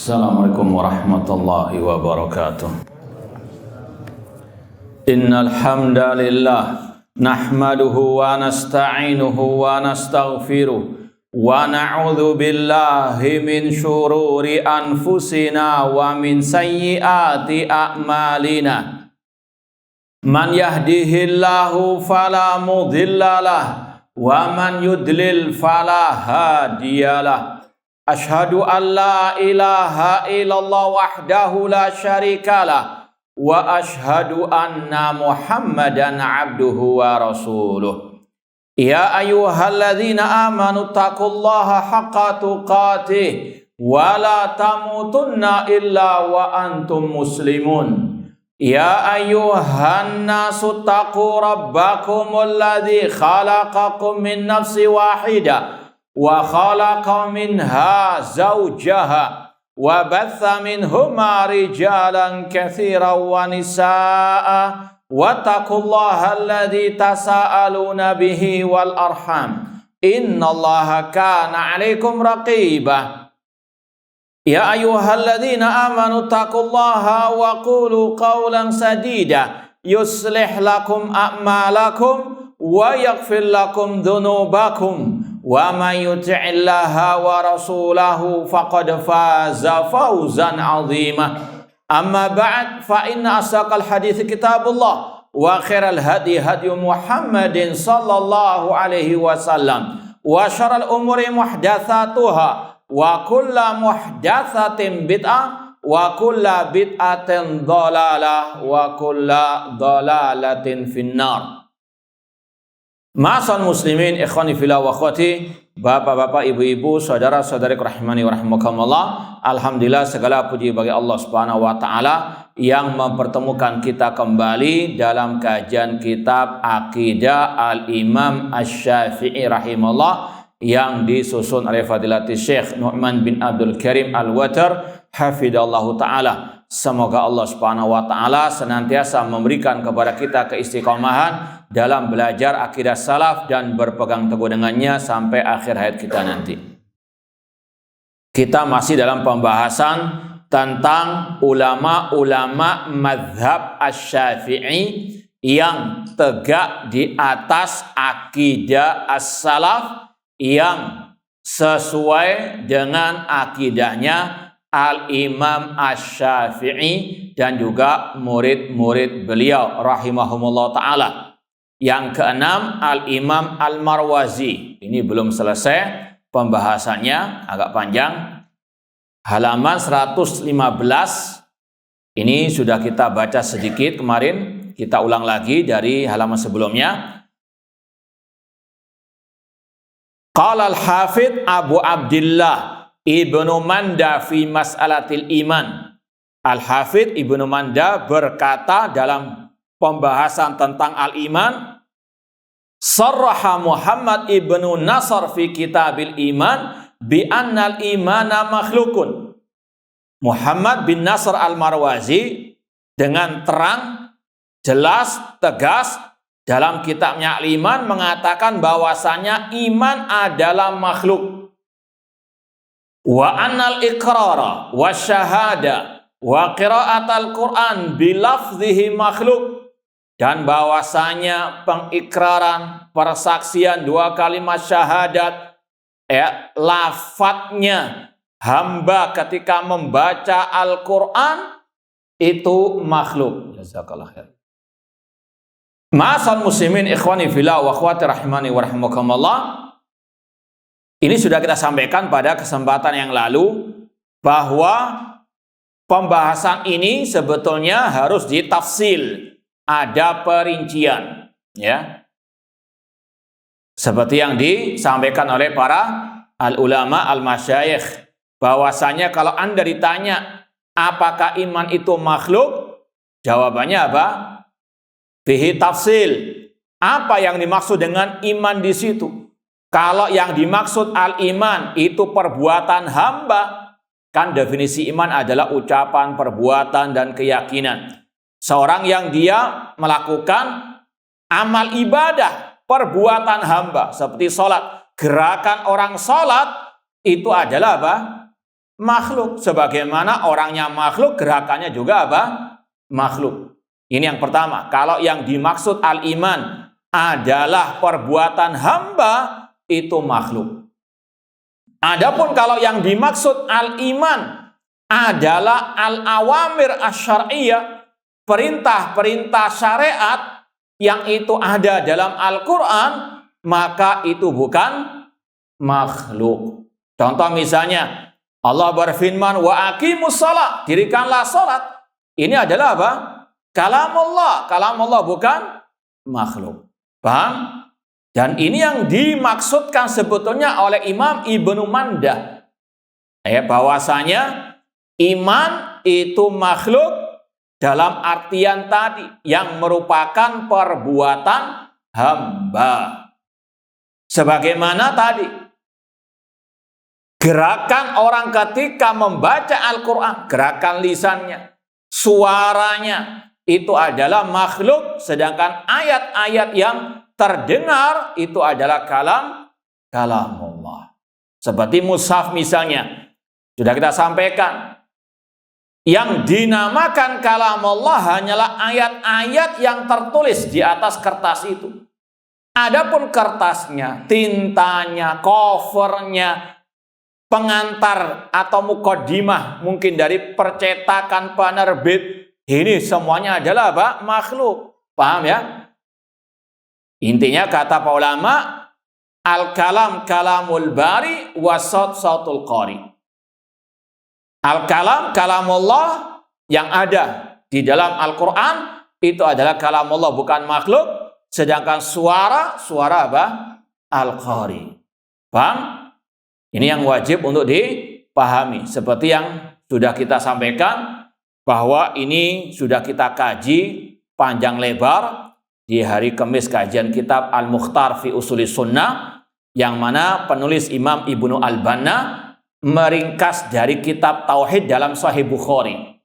Assalamualaikum warahmatullahi wabarakatuh. Innal hamdalillah nahmaduhu wa nasta'inuhu wa nastaghfiruh wa na'udzu billahi min syururi anfusina wa min sayyiati a'malina. Man yahdihillahu fala mudhillalah wa man yudlil fala hadiyalah. Ashhadu an la ilaha illallah wahdahu la syarikalah wa ashhadu anna Muhammadan abduhu wa rasuluh. Ya ayyuhalladzina amanu taqullaha haqqa tuqatih wa la tamutunna illa wa antum muslimun. Ya ayyuhan nasu taqu rabbakumul ladzi khalaqakum min nafsin wahidah wa khalaqa minha zawjaha wa batha minhuma rijalan katsiran wa nisaa'a wattaqullaha alladzi tasaaluna bihi wal arham innallaha kana 'alaikum raqiba. Ya ayyuhalladzina amanu taqullaha wa qulu qawlan sadida yuslih lakum a'malakum wa yaghfir lakum dhunubakum wa may yuti'illaha wa rasulahu faqad faza fawzan 'azima. Amma ba'd, fa inna asdaqal hadits kitabullah wa khairal hadi hadi Muhammadin sallallahu alaihi wasallam wa syarrul umuri muhdatsatuha wa kullu muhdatsatin bid'ah wa kullu bid'atin dhalalah wa kullu dhalalatin finnar. Ma'asal muslimin, ikhwani fillah wa akhwati, bapak-bapak, ibu-ibu, saudara-saudari rahimani wa rahimakumullah. Alhamdulillah, segala puji bagi Allah Subhanahu wa taala yang mempertemukan kita kembali dalam kajian kitab Aqidah Al-Imam Asy-Syafi'i rahimahullah yang disusun oleh Fadilatul Syekh Nu'man bin Abdul Karim Al-Watar hafidhallahu taala. Semoga Allah Subhanahu wa taala senantiasa memberikan kepada kita keistiqomahan dalam belajar akidah salaf dan berpegang teguh dengannya sampai akhir hayat kita nanti. Kita masih dalam pembahasan tentang ulama-ulama mazhab Asy-Syafi'i yang tegak di atas akidah as-salaf yang sesuai dengan akidahnya Al-Imam Asy-Syafi'i dan juga murid-murid beliau rahimahumullah ta'ala. Yang keenam, Al-Imam Al-Marwazi. Ini belum selesai pembahasannya, agak panjang. Halaman 115. Ini sudah kita baca sedikit kemarin. Kita ulang lagi dari halaman sebelumnya. Qala al-Hafidz Abu Abdillah Ibnu Manda fi mas'alatil iman. Al-Hafidz Ibnu Manda berkata dalam pembahasan tentang al-iman, sarraha Muhammad ibnu Nasr fi kitabil iman bi annal imana makhlukun. Muhammad bin Nasr al-Marwazi dengan terang, jelas, tegas dalam kitabnya al-iman mengatakan bahwasanya iman adalah makhluk. Wa annal iqrara wa syahada wa qiraatal Qur'an bilafzihi makhluk, dan bahwasanya pengikraran, persaksian dua kalimat syahadat, lafadznya hamba ketika membaca Al-Qur'an itu makhluk. Jazakallah khair. Ma'asal muslimin, ikhwani fillah wa akhwati rahimani wa rahimakumullah. Ini sudah kita sampaikan pada kesempatan yang lalu bahwa pembahasan ini sebetulnya harus ditafsil, ada perincian, ya. Seperti yang disampaikan oleh para al-ulama al-masyayikh, bahwasanya kalau Anda ditanya apakah iman itu makhluk, jawabannya apa? Fihi tafsil. Apa yang dimaksud dengan iman di situ? Kalau yang dimaksud al-iman itu perbuatan hamba, kan definisi iman adalah ucapan, perbuatan, dan keyakinan. Seorang yang dia melakukan amal ibadah, perbuatan hamba, seperti sholat. Gerakan orang sholat itu adalah apa? makhluk. Sebagaimana orangnya makhluk, gerakannya juga apa? Makhluk. Ini yang pertama. Kalau yang dimaksud al-iman adalah perbuatan hamba, itu makhluk. Adapun kalau yang dimaksud al-iman adalah al-awamir asy-syar'iyyah, perintah-perintah syariat yang itu ada dalam Al-Quran, maka itu bukan makhluk. Contoh misalnya, Allah berfirman, wa aqimus shalah, dirikanlah salat. Ini adalah apa? Kalamullah. Kalamullah bukan makhluk. Paham? Dan ini yang dimaksudkan sebetulnya oleh Imam Ibnu Mandah. Bahwasanya iman itu makhluk dalam artian tadi, yang merupakan perbuatan hamba. Sebagaimana tadi, gerakan orang ketika membaca Al-Quran, gerakan lisannya, suaranya, itu adalah makhluk. Sedangkan ayat-ayat yang terdengar itu adalah kalamullah. Seperti mushaf misalnya, sudah kita sampaikan, yang dinamakan kalamullah hanyalah ayat-ayat yang tertulis di atas kertas itu. Adapun kertasnya, tintanya, covernya, pengantar atau mukodimah mungkin dari percetakan penerbit, ini semuanya adalah apa? Makhluk. Paham ya? Intinya kata para ulama, al-kalam kalamul bari wasot sautul qari. Al-kalam kalamullah yang ada di dalam Al-Quran itu adalah kalamullah, bukan makhluk. Sedangkan suara apa? Al-qari. Paham? Ini yang wajib untuk dipahami. Seperti yang sudah kita sampaikan, bahwa ini sudah kita kaji panjang lebar di hari Kamis kajian kitab Al-Mukhtar fi Usulis Sunnah, yang mana penulis Imam Ibnu Al-Banna meringkas dari kitab Tauhid dalam Sahih Bukhari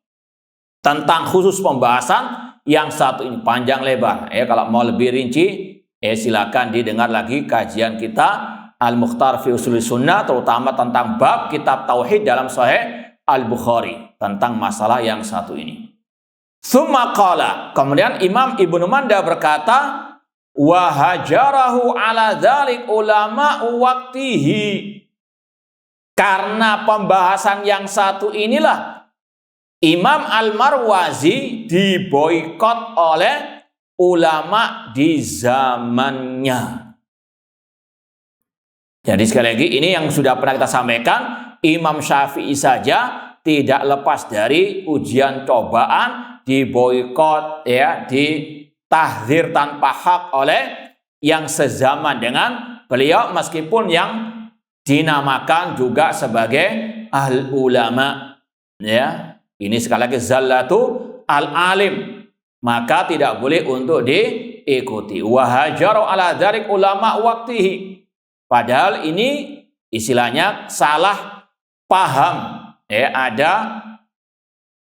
tentang khusus pembahasan yang satu ini, panjang lebar. Kalau mau lebih rinci, silakan didengar lagi kajian kita Al-Mukhtar fi Usulis Sunnah, terutama tentang bab kitab Tauhid dalam Sahih Al-Bukhari tentang masalah yang satu ini. Tsumma qala, kemudian Imam Ibnu Manda berkata, wa hajarahu ala dzalik ulama waqtihi. Karena pembahasan yang satu inilah Imam Al-Marwazi diboikot oleh ulama di zamannya. Jadi sekali lagi, ini yang sudah pernah kita sampaikan, Imam Syafi'i saja tidak lepas dari ujian cobaan, diboikot, ditahdzir tanpa hak oleh yang sezaman dengan beliau, meskipun yang dinamakan juga sebagai al-ulama. Ini sekali lagi zallatu al-alim, maka tidak boleh untuk diikuti. Wa hajaru ala dzalik ulama waqtihi. Padahal ini istilahnya salah paham. Ada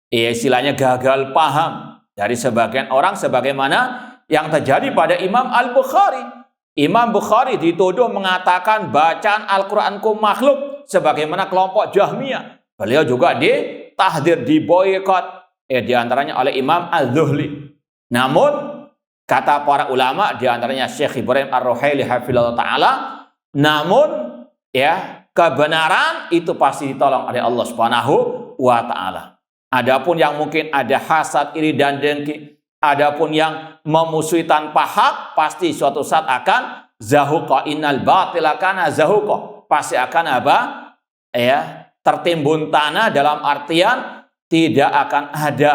istilahnya gagal paham dari sebagian orang, sebagaimana yang terjadi pada Imam Al-Bukhari. Imam Bukhari dituduh mengatakan bacaan Al-Quranku makhluk, sebagaimana kelompok Jahmiyah. Beliau juga ditahdzir, diboikot, di antaranya oleh Imam Az-Zuhli. Namun kata para ulama, di antaranya Syekh Ibrahim Ar-Ruhaili hafizahullah taala, namun kebenaran itu pasti ditolong oleh Allah Subhanahu wa taala. Adapun yang mungkin ada hasad, iri dan dengki, adapun yang memusuhi tanpa hak, pasti suatu saat akan zahuqa, innal batila kana zahuqa. Pasti akan apa? Tertimbun tanah, dalam artian tidak akan ada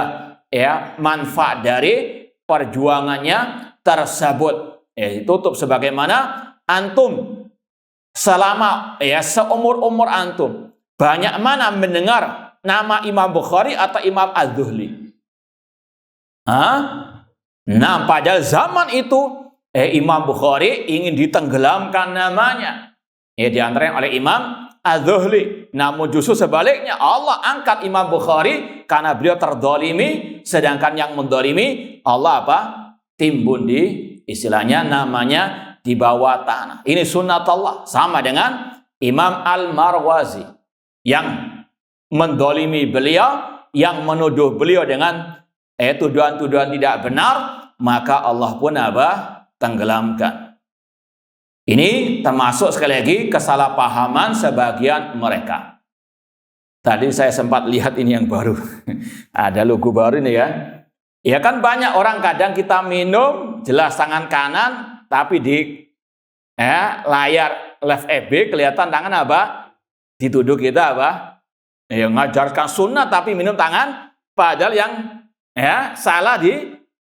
manfaat dari perjuangannya tersebut. Tutup sebagaimana antum selama seumur-umur antum banyak mana mendengar nama Imam Bukhari atau Imam Az-Zuhli? Nah, pada zaman itu Imam Bukhari ingin ditenggelamkan namanya, di antaranya oleh Imam Az-Zuhli. Namun justru sebaliknya, Allah angkat Imam Bukhari karena beliau terdolimi, sedangkan yang mendolimi Allah timbun di istilahnya namanya di bawah tanah. Ini sunnatullah. Sama dengan Imam Al-Marwazi yang mendolimi beliau, yang menuduh beliau dengan tuduhan-tuduhan tidak benar, maka Allah pun tenggelamkan. Ini termasuk sekali lagi kesalahpahaman sebagian mereka. Tadi saya sempat lihat ini yang baru. Ada logo baru ini ya. Ya kan banyak orang kadang kita minum jelas tangan kanan, tapi di layar live FB kelihatan tangan dituduh kita ngajarkan sunnah tapi minum tangan, padahal yang salah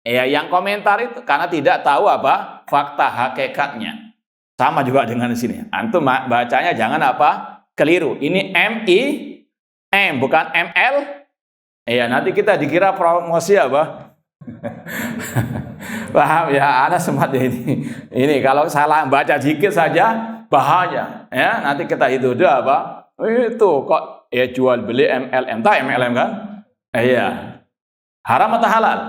yang komentar itu karena tidak tahu fakta hakikatnya. Sama juga dengan di sini. Antum bacanya jangan keliru. Ini M bukan ML. Nanti kita dikira promosi paham ya? Ada sempat ini. Ini kalau salah baca dikit saja bahaya. Ya, nanti kita itu itu kok jual beli MLM, tak MLM kan? Iya. Haram atau halal?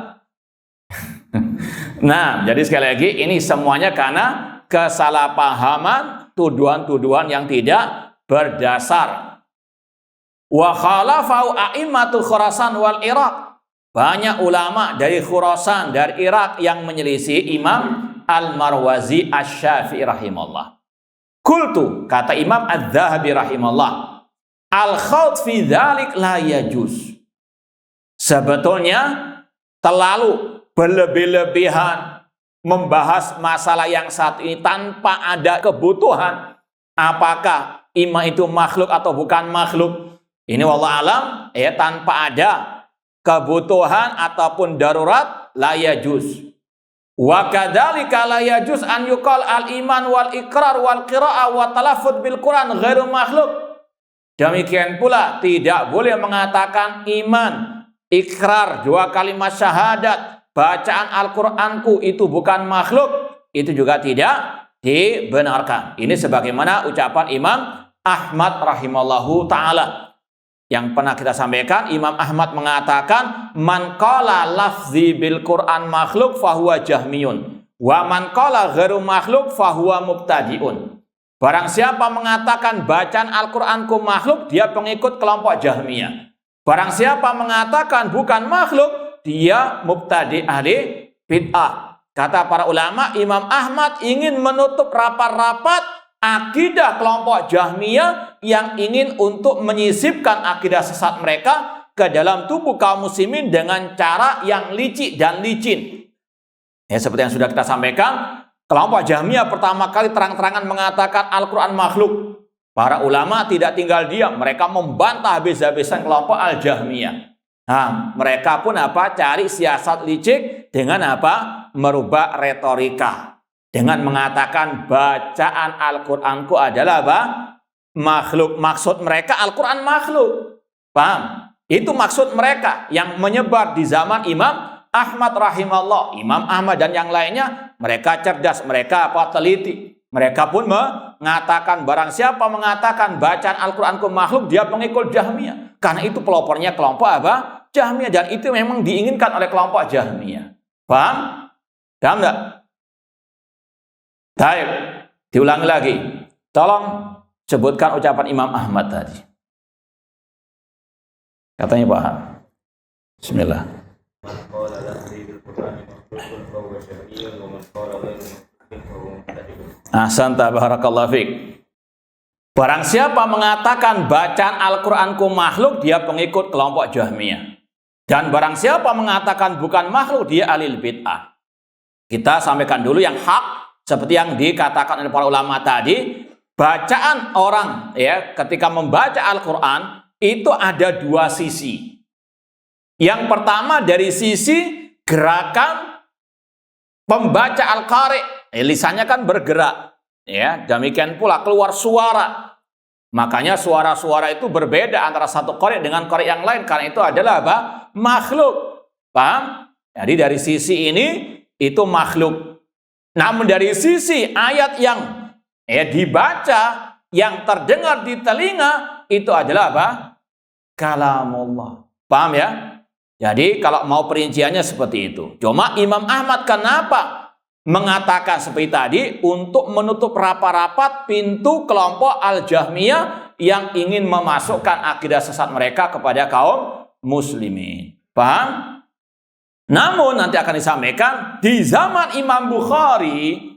Nah, jadi sekali lagi ini semuanya karena kesalahpahaman, tuduhan-tuduhan yang tidak berdasar. Wa khalafau a'immatul Khurasan wal Iraq. Banyak ulama dari Khurasan, dari Irak yang menyelisih Imam Al-Marwazi Asy-Syafi'i rahimahullah. Qultu, kata Imam Adz-Dzahabi rahimahullah, al-khawd fi dzalik la yajuz. Sebetulnya terlalu berlebih-lebihan membahas masalah yang satu ini tanpa ada kebutuhan apakah imam itu makhluk atau bukan makhluk. Ini wallahu alam tanpa ada kebutuhan ataupun darurat la yajuz. Wa kadzalika la yajuz an yuqal al iman wal iqrar wal qiraah wa talaffuz bil Quran ghairu makhluk. Demikian pula tidak boleh mengatakan iman, ikrar, dua kalimat syahadat, bacaan Al-Qur'anku itu bukan makhluk, itu juga tidak dibenarkan. Ini sebagaimana ucapan Imam Ahmad rahimallahu ta'ala yang pernah kita sampaikan. Imam Ahmad mengatakan, man qala lafzi bil Qur'an makhluk fahuwa jahmiyun wa man qala ghairu makhluk fahuwa mubtadi'un. Barang siapa mengatakan bacaan Al-Qur'anku makhluk, dia pengikut kelompok Jahmiyah. Barang siapa mengatakan bukan makhluk, dia mubtadi ahli bid'ah. Kata para ulama, Imam Ahmad ingin menutup rapat-rapat akidah kelompok Jahmiyah yang ingin untuk menyisipkan akidah sesat mereka ke dalam tubuh kaum muslimin dengan cara yang licik dan licin. Ya, seperti yang sudah kita sampaikan, kelompok Jahmiyah pertama kali terang-terangan mengatakan Al-Quran makhluk. Para ulama tidak tinggal diam, mereka membantah habis-habisan kelompok Al-Jahmiyah. Nah, mereka pun cari siasat licik dengan merubah retorika. Dengan mengatakan bacaan Al-Qur'anku adalah makhluk. Maksud mereka Al-Qur'an makhluk. Paham? Itu maksud mereka yang menyebar di zaman Imam Ahmad rahimahullah. Imam Ahmad dan yang lainnya, mereka cerdas, mereka teliti. Mereka pun mengatakan barang siapa mengatakan bacaan Al-Qur'anku makhluk, dia pengikut Jahmiyah. Karena itu pelopornya kelompok Jahmiyah, dan itu memang diinginkan oleh kelompok Jahmiyah. Paham? Paham enggak? Baik, diulangi lagi. Tolong sebutkan ucapan Imam Ahmad tadi. Katanya paham. Bismillah. Ahsanta barakallahu fiik. Barang siapa mengatakan bacaan Al-Qur'anku makhluk, dia pengikut kelompok Jahmiyah. Dan barang siapa mengatakan bukan makhluk, dia alil bid'ah. Kita sampaikan dulu yang hak, seperti yang dikatakan oleh para ulama tadi. Bacaan orang ketika membaca Al-Qur'an itu ada dua sisi. Yang pertama dari sisi gerakan pembaca Al-Qari'. Lisannya kan bergerak, demikian pula keluar suara. Makanya suara-suara itu berbeda antara satu qari' dengan qari' yang lain, karena itu adalah makhluk. Paham? Jadi dari sisi ini itu makhluk. Namun dari sisi ayat yang dibaca, yang terdengar di telinga, itu adalah kalamullah. Paham ya? Jadi kalau mau perinciannya seperti itu. Cuma Imam Ahmad kenapa mengatakan seperti tadi? Untuk menutup rapat-rapat pintu kelompok Al-Jahmiyah yang ingin memasukkan akidah sesat mereka kepada kaum muslimin. Paham? Namun nanti akan disampaikan di zaman Imam Bukhari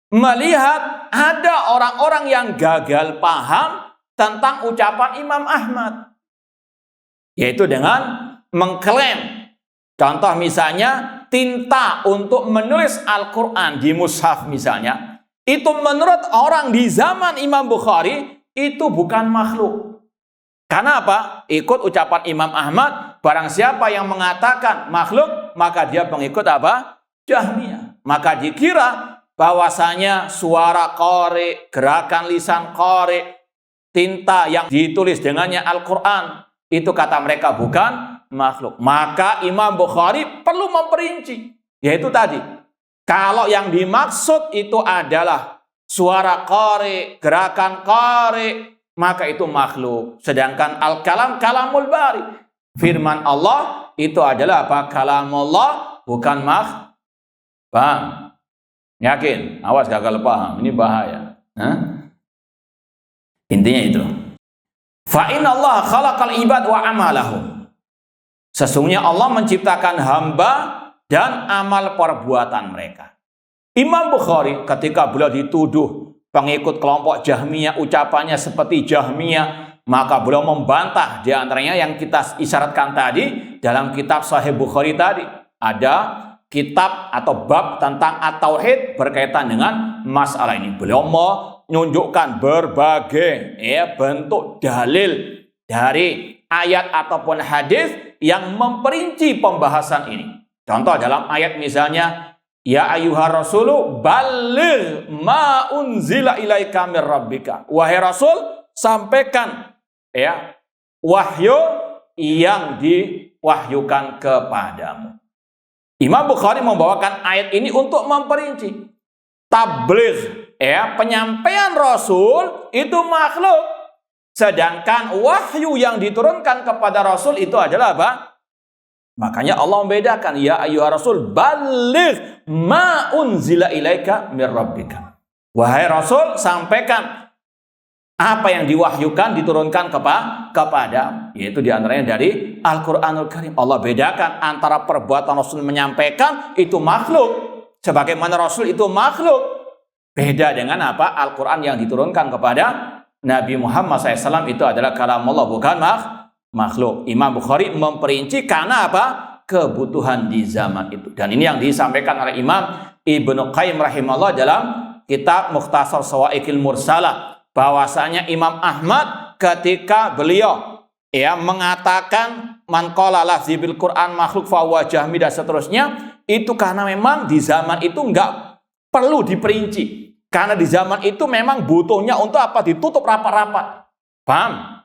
melihat ada orang-orang yang gagal paham tentang ucapan Imam Ahmad, yaitu dengan mengklaim, contoh misalnya tinta untuk menulis Al-Quran di mushaf misalnya, itu menurut orang di zaman Imam Bukhari itu bukan makhluk. Karena apa? Ikut ucapan Imam Ahmad, barang siapa yang mengatakan makhluk, maka dia pengikut apa? Jahmiyah. Maka dikira bahwasanya suara qari, gerakan lisan qari, tinta yang ditulis dengannya Al-Quran, itu kata mereka bukan makhluk. Maka Imam Bukhari perlu memperinci, yaitu tadi, kalau yang dimaksud itu adalah suara qari, gerakan qari, maka itu makhluk. Sedangkan al-kalam kalamul bari, firman Allah itu adalah apa? Kalamullah, bukan makhluk. Paham? Yakin? Awas gagal paham, ini bahaya. Intinya itu. Fa inna Allah khalaqal ibad wa amalahum. Sesungguhnya Allah menciptakan hamba dan amal perbuatan mereka. Imam Bukhari ketika beliau dituduh pengikut kelompok Jahmiyah, ucapannya seperti Jahmiyah, maka beliau membantah. Di antaranya yang kita isyaratkan tadi dalam kitab Sahih Bukhari tadi, ada kitab atau bab tentang at-tauhid berkaitan dengan masalah ini. Beliau menunjukkan berbagai bentuk dalil dari ayat ataupun hadis yang memperinci pembahasan ini. Contoh dalam ayat misalnya, ya ayyuhar rasulu balligh ma unzila ilaika mir rabbika. Wahai Rasul, sampaikan wahyu yang diwahyukan kepadamu. Imam Bukhari membawakan ayat ini untuk memperinci tabligh, penyampaian Rasul itu makhluk, sedangkan wahyu yang diturunkan kepada Rasul itu adalah apa? Makanya Allah membedakan, ya ayyuhar rasul balligh ma unzila ilaika mir rabbika. Wahai Rasul, sampaikan apa yang diwahyukan, diturunkan kepada, yaitu diantaranya dari Al-Quranul Karim. Allah bedakan antara perbuatan Rasul menyampaikan itu makhluk, sebagaimana Rasul itu makhluk. Beda dengan apa? Al-Quran yang diturunkan kepada Nabi Muhammad SAW itu adalah kalamullah, bukan makhluk. Imam Bukhari memperinci karena apa? Kebutuhan di zaman itu. Dan ini yang disampaikan oleh Imam Ibnu Qayyim rahimahullah dalam kitab Mukhtasar Shawa'iqil Mursalah, bahwasanya Imam Ahmad ketika beliau mengatakan man qala lafzi bil Quran makhluk fa huwa jahmi dan seterusnya, itu karena memang di zaman itu enggak perlu diperinci. Karena di zaman itu memang butuhnya untuk apa? Ditutup rapat-rapat. Paham?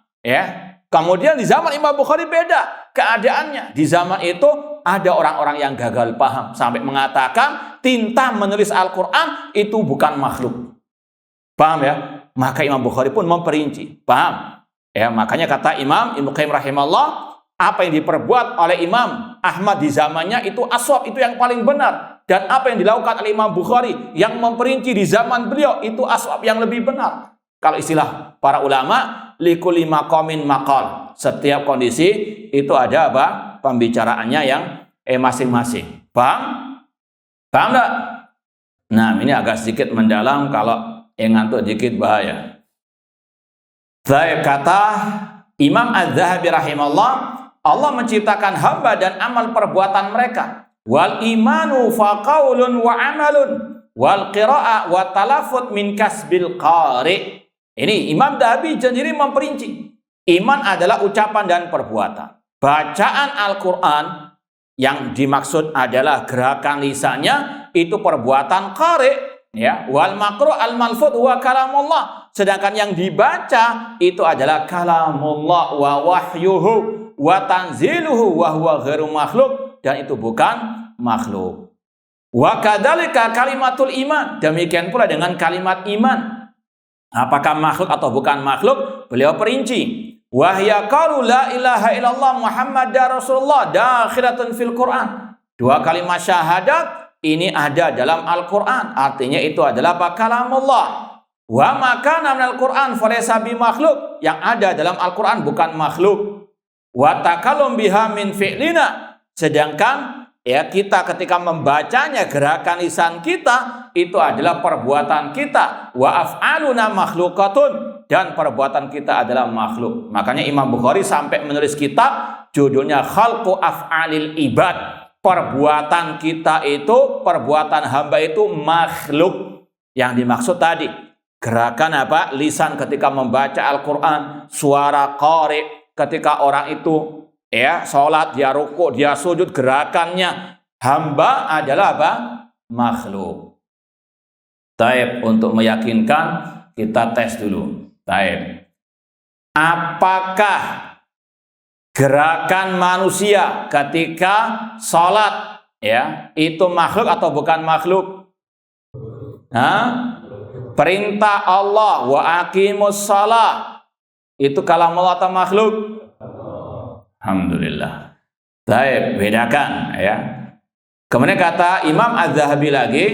Kemudian di zaman Imam Bukhari beda keadaannya. Di zaman itu ada orang-orang yang gagal paham sampai mengatakan tinta menulis Al-Quran itu bukan makhluk. Paham ya? Maka Imam Bukhari pun memperinci. Paham? Makanya kata Imam Ibnu Qayyim rahimahullah, apa yang diperbuat oleh Imam Ahmad di zamannya itu ashab, itu yang paling benar. Dan apa yang dilakukan oleh Imam Bukhari yang memperinci di zaman beliau itu ashab yang lebih benar. Kalau istilah para ulama, likulli maqamin maqal. Setiap kondisi itu ada apa? Pembicaraannya yang masing-masing. Paham? Paham enggak? Nah, ini agak sedikit mendalam, kalau yang ngantuk dikit bahaya. Saya kata Imam Az-Zahabi rahimahullah, Allah menciptakan hamba dan amal perbuatan mereka. Wal imanu fa qaulun wa amalun wal qira'ah wa talaffuz min kasbil qari. Ini Imam Dhahabi sendiri memperinci. Iman adalah ucapan dan perbuatan. Bacaan Al-Quran yang dimaksud adalah gerakan lisannya, itu perbuatan qari. Wal makru al malfud wa kalamullah. Sedangkan yang dibaca itu adalah kalamullah wa wahyuhu wa tanziluhu wa huwa ghairu makhluk. Dan itu bukan makhluk. Wa kadzalika kalimatul iman. Demikian pula dengan kalimat iman. Apakah makhluk atau bukan makhluk? Beliau perinci. Wahya qalu la ilaha illallah Muhammadar Rasulullah dakhilatun fil Quran. Dua kalimat syahadat ini ada dalam Al-Quran. Artinya itu adalah kalamullah. Wa makana minal Qur'an falaysa bimakhluk, yang ada dalam Al-Qur'an bukan makhluk. Wa takallum biha min fi'lina, sedangkan ya kita ketika membacanya, gerakan lisan kita itu adalah perbuatan kita. Wa af'aluna makhlukatun, dan perbuatan kita adalah makhluk. Makanya Imam Bukhari sampai menulis kitab judulnya Khalqu Af'alil Ibad. Perbuatan kita itu, perbuatan hamba itu makhluk. Yang dimaksud tadi gerakan apa? Lisan ketika membaca Al-Quran, suara qari ketika orang itu ya sholat, dia rukuk, dia sujud, gerakannya hamba adalah apa? Makhluk. Taib, untuk meyakinkan kita tes dulu. Taib, apakah gerakan manusia ketika sholat ya itu makhluk atau bukan makhluk? Perintah Allah wa aqimus shalah itu kalam Allah atau makhluk? Alhamdulillah. Baik, bedakan ya. Kemudian kata Imam Az-Zahabi lagi,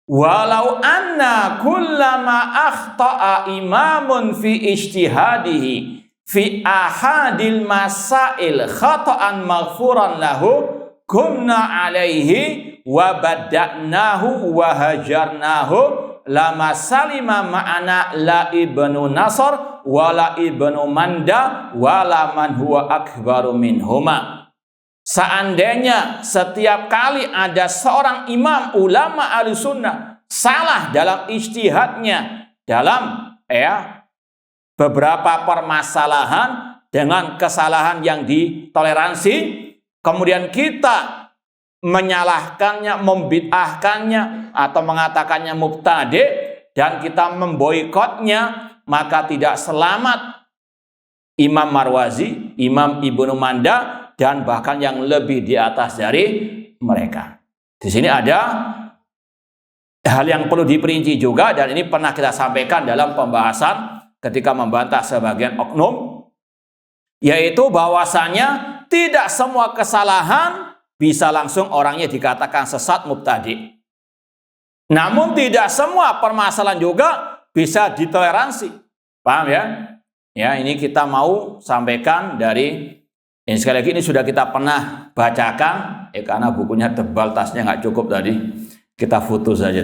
walau anna kullama akhta'a imamun fi ijtihadihi fi ahadil masail khata'an maghfuran lahu kunna alaihi wa bada'nahu wa hajarnahu lama salima ma'ana la ibnu Nasr wala ibnu Manda wala man huwa akbaru minhuma. Seandainya setiap kali ada seorang imam ulama Ahlussunnah salah dalam ijtihadnya dalam beberapa permasalahan dengan kesalahan yang ditoleransi, kemudian kita menyalahkannya, membid'ahkannya atau mengatakannya mubtadi' dan kita memboikotnya, maka tidak selamat Imam Marwazi, Imam Ibnu Manda, dan bahkan yang lebih di atas dari mereka. Di sini ada hal yang perlu diperinci juga, dan ini pernah kita sampaikan dalam pembahasan ketika membantah sebagian oknum, yaitu bahwasanya tidak semua kesalahan bisa langsung orangnya dikatakan sesat mubtadi. Namun tidak semua permasalahan juga bisa ditoleransi. Paham ya? Ya, ini kita mau sampaikan dari, ini sekali lagi ini sudah kita pernah bacakan, karena bukunya tebal, tasnya nggak cukup tadi. Kita foto saja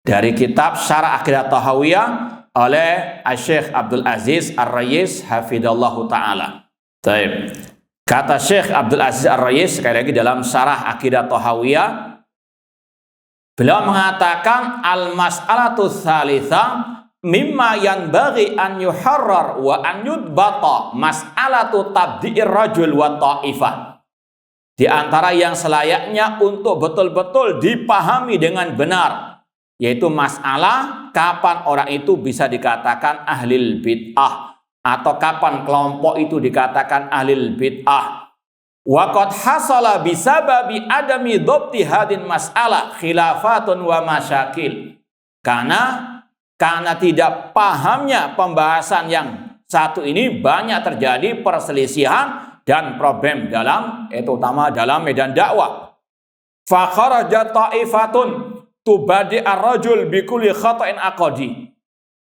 dari kitab Syarah Aqidah Tahawiyah oleh Syekh Abdul Aziz Ar-Rayis hafidallahu ta'ala. Baik. Kata Syekh Abdul Aziz Ar-Rayis sekali lagi dalam Syarah Aqidah Tahawiyah, beliau mengatakan al-mas'alatu tsalitsa mimma yanbaghi an yuharrar wa an yudbata mas'alatu tabdi'ir rajul wa ta'ifah. Di antara yang selayaknya untuk betul-betul dipahami dengan benar, yaitu masalah kapan orang itu bisa dikatakan ahlil bid'ah, atau kapan kelompok itu dikatakan ahlil bid'ah. Wa qad hasala bisababi adami dhabti hadin mas'alah khilafatun wa masyakil. Karena tidak pahamnya pembahasan yang satu ini, banyak terjadi perselisihan dan problem dalam, terutama dalam medan dakwah. Fa kharaja ta'ifatun tubadi ar-rajul bikulli khata'in aqadi.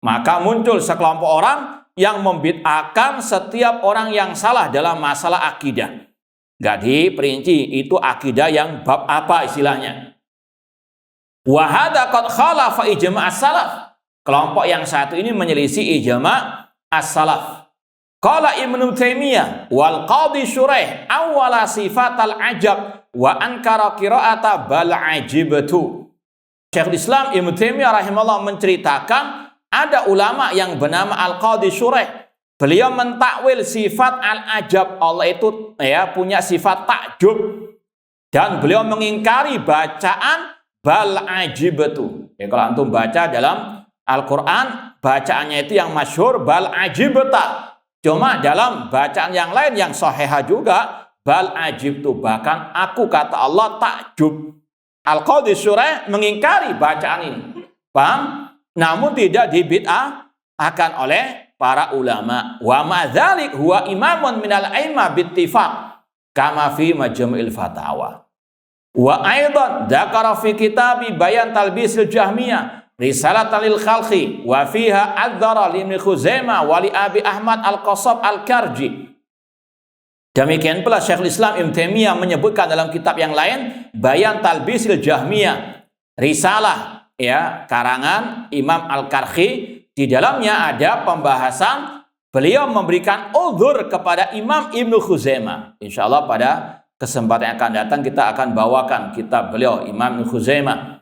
Maka muncul sekelompok orang yang membid'ahkan setiap orang yang salah dalam masalah akidah. Gak diperinci itu akidah yang bab apa istilahnya. Wa hadza qad khalafa ijma' as-salaf. Kelompok yang satu ini menyelisih ijma' as-salaf. Qala Ibnu Taimiyah wal Qadhi Syuraih awwala sifatal ajab wa ankara qira'ata bal ajibtu. Syekhul Islam Ibnu Taimiyah rahimahullah menceritakan ada ulama yang bernama Al-Qadhi Syuraih. Beliau mentakwil sifat al-ajab, Allah itu punya sifat takjub, dan beliau mengingkari bacaan bal ajibtu. Kalau antum baca dalam Al-Qur'an, bacaannya itu yang masyhur bal ajibta. Cuma dalam bacaan yang lain yang sahihah juga bal ajibtu, bahkan aku kata Allah takjub. Al-Qadhi Syuraih mengingkari bacaan ini. Paham? Namun tidak dibid'ahkan oleh para ulama. Wa ma'dzalik huwa imamun minal a'immah bittifaq kama fi majmu'il fatawa. Wa aidan dzakara fi kitabi bayan talbisil jahmiyah risalah lil khalqi wa fiha adzara li Ibnu Khuzaimah wa li Abi Ahmad Al-Qassab Al-Karji. Demikian pula Syekhul Islam Ibnu Taimiyah menyebutkan dalam kitab yang lain Bayan Talbisil Jahmiyah, risalah ya karangan Imam Al-Karhi. Di dalamnya ada pembahasan beliau memberikan uzur kepada Imam Ibnu Khuzaimah. Insyaallah pada kesempatan yang akan datang kita akan bawakan kitab beliau Imam Ibnu Khuzaimah.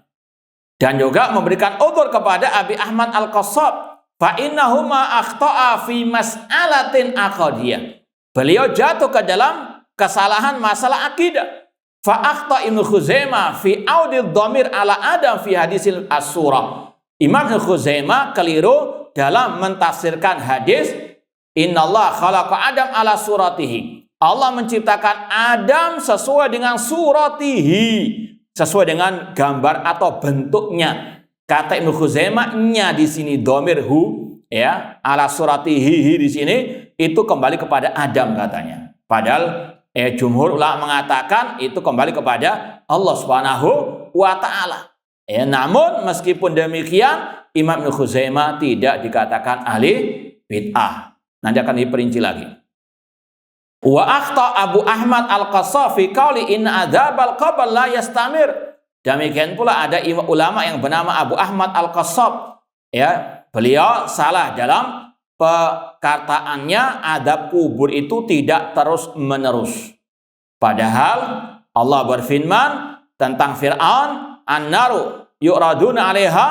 Dan juga memberikan uzur kepada Abi Ahmad Al-Qassab fa innahuma akhta'a fi mas'alatin aqdiyah. Beliau jatuh ke dalam kesalahan masalah akidah. Fa akhta Ibnu Khuzaimah fi audid dhamir ala Adam fi hadisil as-surah. Imam Ibnu Khuzaimah keliru dalam mentafsirkan hadis Innallaha khalaqa Adam ala suratihi. Allah menciptakan Adam sesuai dengan suratihi, sesuai dengan gambar atau bentuknya. Kata Ibnu Khuzaimah nya di sini dhamir hu ya, ala suratihi di sini itu kembali kepada Adam katanya. Padahal jumhur ulama mengatakan itu kembali kepada Allah Subhanahu wa taala. Namun meskipun demikian Imam Ibnu Khuzaimah tidak dikatakan ahli bid'ah. Nanti akan diperinci lagi. Wa akhta Abu Ahmad Al-Qassab fi qauli inna adzabal qabr la yastamir. Demikian pula ada ulama yang bernama Abu Ahmad Al-Qassab. Ya, beliau salah dalam perkataannya adab kubur itu tidak terus menerus. Padahal Allah berfirman tentang Fir'aun, an-naru yu'raduna 'alaiha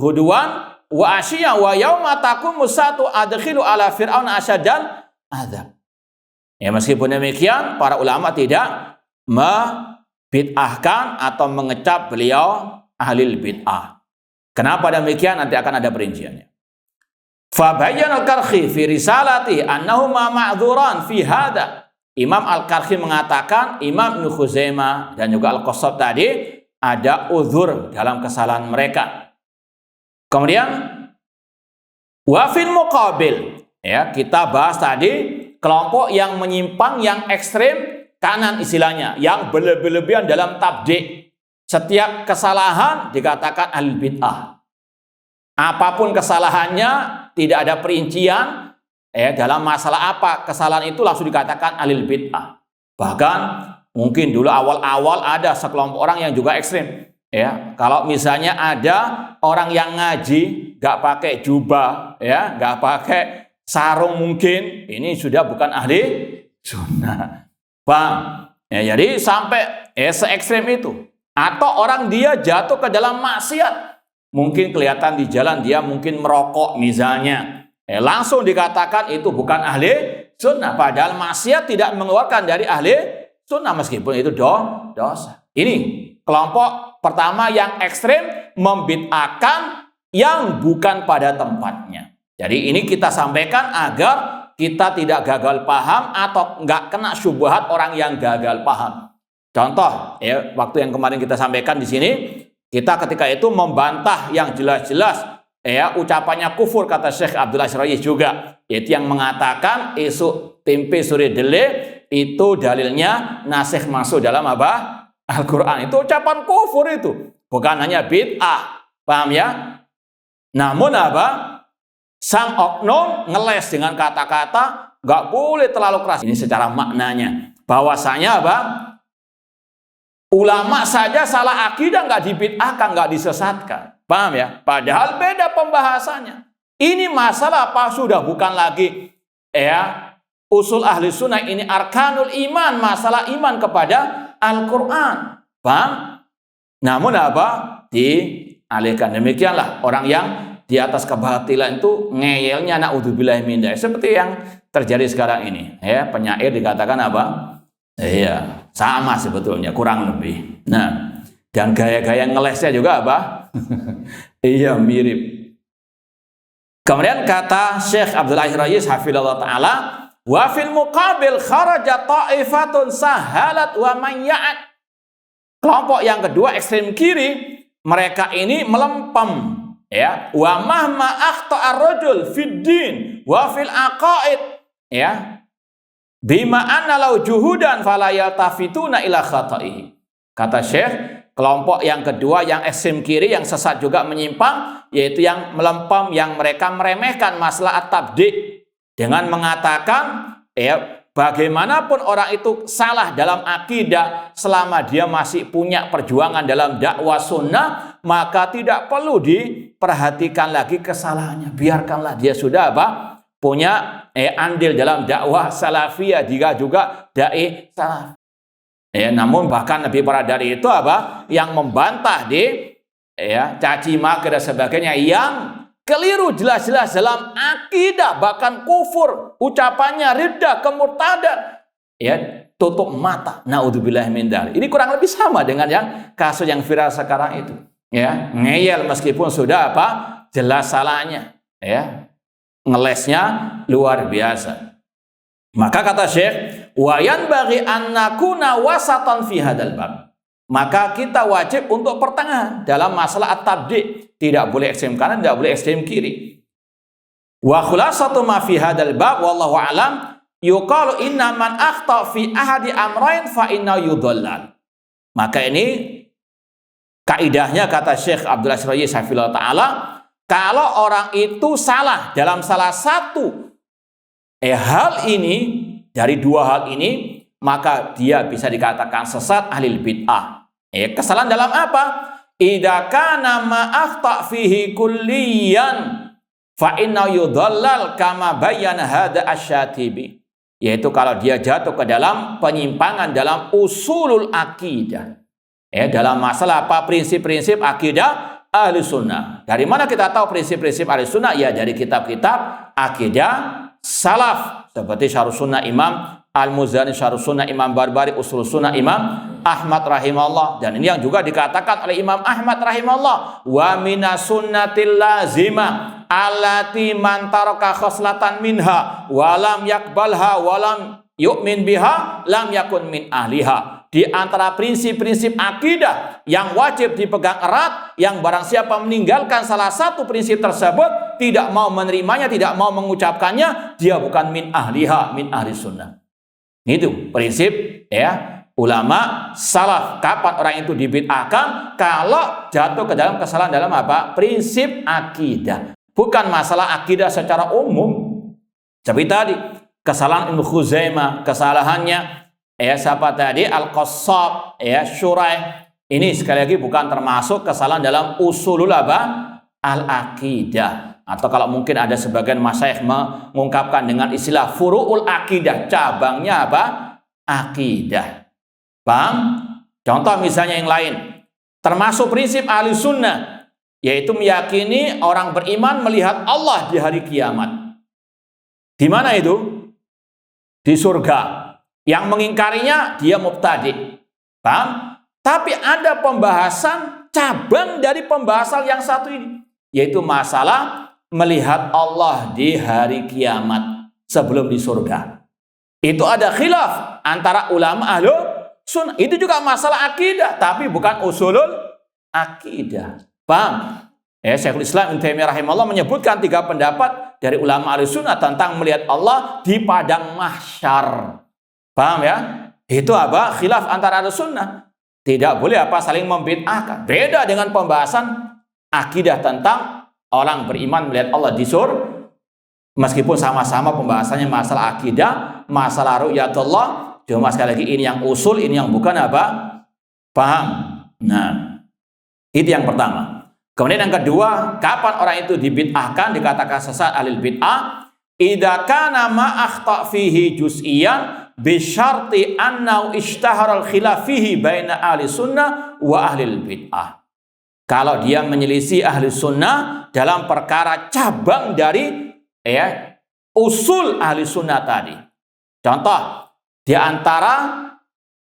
ghuduwan wa ashiya wa yauma taqumu satu adkhilu ala fir'aun asyadal adzab. Ya, meskipun demikian para ulama tidak membid'ahkan atau mengecap beliau ahli bid'ah. Kenapa demikian? Nanti akan ada perinciannya. Fa bayyana al-Karhi fi risalati annahuma ma'dzuran fi hada. Imam Al-Karhi mengatakan Imam Ibnu Khuzaimah dan juga Al-Qassab tadi ada uzur dalam kesalahan mereka. Kemudian wafil muqabil, ya kita bahas tadi kelompok yang menyimpang, yang ekstrem kanan istilahnya, yang berlebihan dalam tabdi'. Setiap kesalahan dikatakan ahli bid'ah. Apapun kesalahannya tidak ada perincian dalam masalah apa kesalahan itu langsung dikatakan ahli bid'ah. Bahkan mungkin dulu awal-awal ada sekelompok orang yang juga ekstrem. Ya, kalau misalnya ada orang yang ngaji nggak pakai jubah, ya, nggak pakai sarung mungkin, ini sudah bukan ahli sunnah. Paham? Ya, jadi sampai se-ekstrem itu. Atau orang dia jatuh ke dalam maksiat. Mungkin kelihatan di jalan dia mungkin merokok misalnya. Langsung dikatakan itu bukan ahli sunnah. Padahal maksiat tidak mengeluarkan dari ahli sunnah meskipun itu dosa. Ini kelompok pertama yang ekstrem membid'ahkan yang bukan pada tempatnya. Jadi ini kita sampaikan agar kita tidak gagal paham atau nggak kena syubhat orang yang gagal paham. Contoh, ya, waktu yang kemarin kita sampaikan di sini, kita ketika itu membantah yang jelas-jelas, ya, ucapannya kufur kata Syekh Abdullah Syarayis juga, yaitu yang mengatakan isu tempe suri dele itu dalilnya nasikh masuk dalam apa? Al-Quran. Itu ucapan kufur itu, bukan hanya bid'ah, paham ya? Namun apa? Sang oknum ngeles dengan kata-kata nggak boleh terlalu keras. Ini secara maknanya, bahwasanya apa? Ulama saja salah akidah nggak dibid'ahkan, nggak disesatkan. Paham ya? Padahal beda pembahasannya. Ini masalah apa? Sudah bukan lagi usul ahli sunnah, ini arkanul iman, masalah iman kepada Al-Quran. Paham? Namun apa? Dialihkan. Demikianlah orang yang di atas kebatilan itu ngeyelnya na'udzubillahi min dzalik. Seperti yang terjadi sekarang ini. Ya, penyair dikatakan apa? Iya, sama sebetulnya, kurang lebih. Nah, dan gaya-gaya ngelesnya juga apa? Iya, mirip. Kemudian kata Syekh Abdullah Syarayis hafizallahu taala, wa fil muqabil kharaja ta'ifatun sahalat wa mayya'at. Kelompok yang kedua ekstrem kiri, mereka ini melempem, ya, wa mahma akhta'a ar-rajul fid din wa fil aqaid, ya. Bima anna lau juhudan fala yaltafituna ila khata'ihi. Kata Syekh, Kelompok yang kedua yang ekstrem kiri, yang sesat juga menyimpang, yaitu yang melempem, yang mereka meremehkan masalah at-tabdi' dengan mengatakan ya bagaimanapun orang itu salah dalam akidah, selama dia masih punya perjuangan dalam dakwah sunnah, maka tidak perlu diperhatikan lagi kesalahannya. Biarkanlah dia sudah punya andil dalam dakwah salafiyah, jika juga dai salaf. Namun bahkan lebih parah dari itu yang membantah caci maki dan sebagainya, yang keliru jelas-jelas dalam akidah, bahkan kufur, ucapannya riddah, kemurtadan, tutup mata. Naudzubillah min dzalik. Ini kurang lebih sama dengan yang kasus yang viral sekarang itu. Ngeyel meskipun sudah jelas salahnya. Ngelesnya luar biasa. Maka kata Syekh, wa yanbaghi an nakuna wasatan fi hadzal bab. Maka kita wajib untuk pertengahan dalam masalah at-tabdi'. Tidak boleh ekstrem kanan, tidak boleh ekstrem kiri. Wa khulasatu ma fi hadzal bab wallahu alam yuqalu inna man akhta fi ahadi amrayn fa inna yudhallal. Maka ini kaidahnya kata Syekh Abdul Aziz Raji Hafizahullah taala, kalau orang itu salah dalam salah satu hal ini, dari dua hal ini, maka dia bisa dikatakan sesat, ahlil bid'ah. Kesalahan dalam apa? Idza kana ma akhta fihi kulliyan fa inna yudhallal kama bayyana hadza asy-Syatibi. Yaitu kalau dia jatuh ke dalam penyimpangan dalam usulul akidah. Dalam masalah prinsip-prinsip akidah ahli sunnah. Dari mana kita tahu prinsip-prinsip ahli sunnah? Ya dari kitab-kitab akidah salaf, seperti Syarh Sunnah Imam Al-Muzani, Syarh Sunnah Imam Barbari, Usul Sunnah Imam Ahmad rahimahullah. Dan ini yang juga dikatakan oleh Imam Ahmad rahimahullah, wa minas sunnatil lazimah allati man taraka khoslatan minha walam yakbalha walam yu'min biha lam yakun min ahliha. Di antara prinsip-prinsip akidah yang wajib dipegang erat, yang barang siapa meninggalkan salah satu prinsip tersebut, tidak mau menerimanya, tidak mau mengucapkannya, dia bukan min ahliha, min ahli sunnah. Itu prinsip ulama salaf. Kapan orang itu dibid'ahkan? Kalau jatuh ke dalam kesalahan dalam prinsip akidah. Bukan masalah akidah secara umum. Seperti tadi, kesalahan Ibnu Khuzaimah, kesalahannya siapa tadi? Al-Qassab, Syuraih. Ini sekali lagi bukan termasuk kesalahan dalam usulul al-aqidah. Atau kalau mungkin ada sebagian masyayikh mengungkapkan dengan istilah furu'ul aqidah, cabangnya akidah. Paham? Contoh misalnya yang lain, termasuk prinsip ahli sunnah, yaitu meyakini orang beriman melihat Allah di hari kiamat. Di mana itu? Di surga. Yang mengingkarinya dia mubtadi'. Paham? Tapi ada pembahasan cabang dari pembahasan yang satu ini, yaitu masalah melihat Allah di hari kiamat sebelum di surga. Itu ada khilaf antara ulama ahlu sunnah. Itu juga masalah akidah, tapi bukan usulul akidah. Paham? Syekhul Islam Ibnu Taimiyah rahimahullah menyebutkan 3 pendapat dari ulama ahlu sunnah tentang melihat Allah di padang mahsyar. Paham ya? Itu khilaf antara ahlu sunnah. Tidak boleh saling membid'ahkan. Beda dengan pembahasan akidah tentang orang beriman melihat Allah di surga. Meskipun sama-sama pembahasannya masalah akidah, masalah ru'yatullah, cuma sekali lagi ini yang usul, ini yang bukan paham. Nah, itu yang pertama. Kemudian yang kedua, kapan orang itu dibid'ahkan, dikatakan sesat ahlul bid'ah? Idza kana ma akhta fihi juz'iyan bi syarti annahu ishtahara al-khilaf fihi baina ahli sunnah wa ahli bid'ah. Kalau dia menyelisih ahli sunnah dalam perkara cabang dari usul ahli sunnah tadi. Contoh, di antara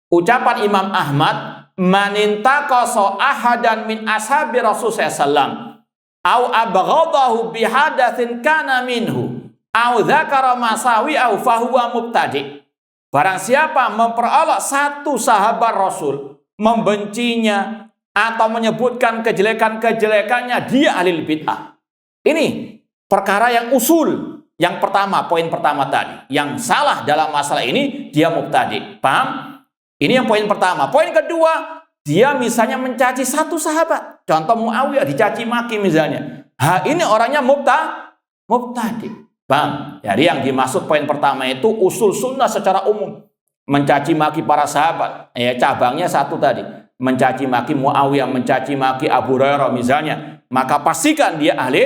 ucapan Imam Ahmad, manintaqasa ahadan min ashabi Rasul sallallahu au abghadahu bihadatsin kana minhu au dzakara masawi au fahuwa mubtadi'. Barang siapa memperolok satu sahabat Rasul, membencinya atau menyebutkan kejelekan-kejelekannya, dia ahli bid'ah. Ini perkara yang usul. Yang pertama, poin pertama tadi, yang salah dalam masalah ini dia mubtadi'. Paham? Ini yang poin pertama. Poin kedua, dia misalnya mencaci satu sahabat, contoh Muawiyah dicaci maki misalnya, ini orangnya mubtadi. Paham? Jadi yang dimaksud poin pertama itu usul sunnah secara umum, mencaci maki para sahabat. Cabangnya satu tadi, mencaci maki Muawiyah, mencaci maki Abu Hurairah misalnya, maka pastikan dia ahli